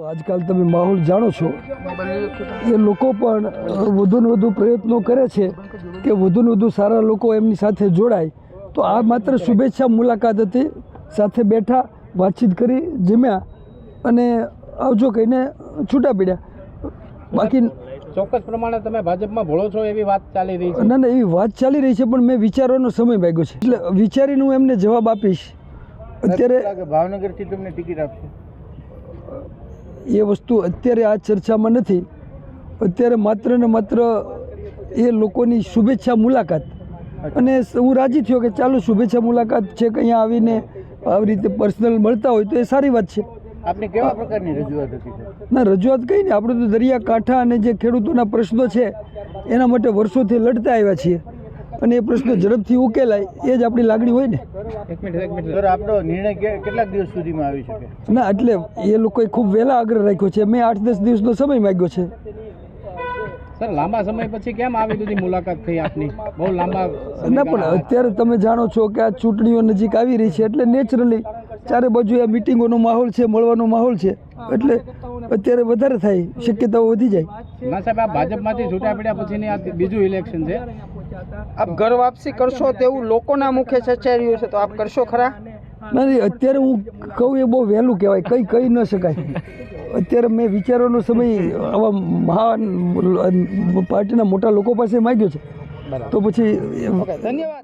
આજકાલ તમે માહોલ જાણો છો, એ લોકો પણ વધુ ને વધુ પ્રયત્નો કરે છે કે વધુ ને વધુ સારા લોકો એમની સાથે જોડાય. તો આ માત્ર શુભેચ્છા મુલાકાત હતી. સાથે બેઠા, વાતચીત કરી, જમ્યા અને આવજો કહીને છૂટા પડ્યા. બાકી ચોક્કસ પ્રમાણે તમે ભાજપમાં ભળો છો એવી વાત ચાલી રહી છે. ના ના, એવી વાત ચાલી રહી છે, પણ મેં વિચારવાનો સમય માંગ્યો છે, એટલે વિચારીને હું એમને જવાબ આપીશ. અત્યારે ભાવનગરથી તમને ટિકિટ આપશે એ વસ્તુ અત્યારે આ ચર્ચામાં નથી. અત્યારે માત્ર ને માત્ર એ લોકોની શુભેચ્છા મુલાકાત, અને હું રાજી થયો કે ચાલો શુભેચ્છા મુલાકાત છે કે અહીંયા આવીને આવી રીતે પર્સનલ મળતા હોય તો એ સારી વાત છે. આપની કેવા પ્રકારની રજૂઆત હતી? ના, રજૂઆત કંઈ નહીં. આપણે તો દરિયાકાંઠા અને જે ખેડૂતોના પ્રશ્નો છે એના માટે વર્ષોથી લડતા આવ્યા છીએ, અને એ પ્રશ્નો ઝડપથી ઉકેલાય એ જ આપણી લાગણી હોય ને. એક મિનિટ સર, આપણો નિર્ણય કેટલાક દિવસ સુધીમાં આવી શકે? ના, એટલે એ લોકોએ ખૂબ વહેલા આગ્રહ રાખ્યો છે. મેં 8-10 દિવસનો સમય માંગ્યો છે. સર, લાંબા સમય પછી કેમ આવી બધી મુલાકાત થઈ આપની? બહુ લાંબા ના, પણ અત્યારે તમે જાણો છો કે આ ચૂંટણીઓ નજીક આવી રહી છે, એટલે નેચરલી ચારે બાજુ આ મિટિંગોનો માહોલ છે, મળવાનો માહોલ છે, એટલે અત્યારે વધારે થાય, શક્યતાઓ વધી જાય. ના સાહેબ, આ ભાજપમાંથી છૂટા પડ્યા પછીની આ બીજું ઇલેક્શન છે. આપ ઘર વાપસી કરશો તેવું લોકોના મુખે ચર્ચાઈ રહ્યું છે, તો આપ કરશો ખરા? નથી, અત્યારે હું કહું એ બહુ વહેલું કહેવાય, કંઈ કહી ન શકાય. અત્યારે મેં વિચારવાનો સમય આવા મહાન પાર્ટીના મોટા લોકો પાસે માગ્યો છે, તો પછી ધન્યવાદ.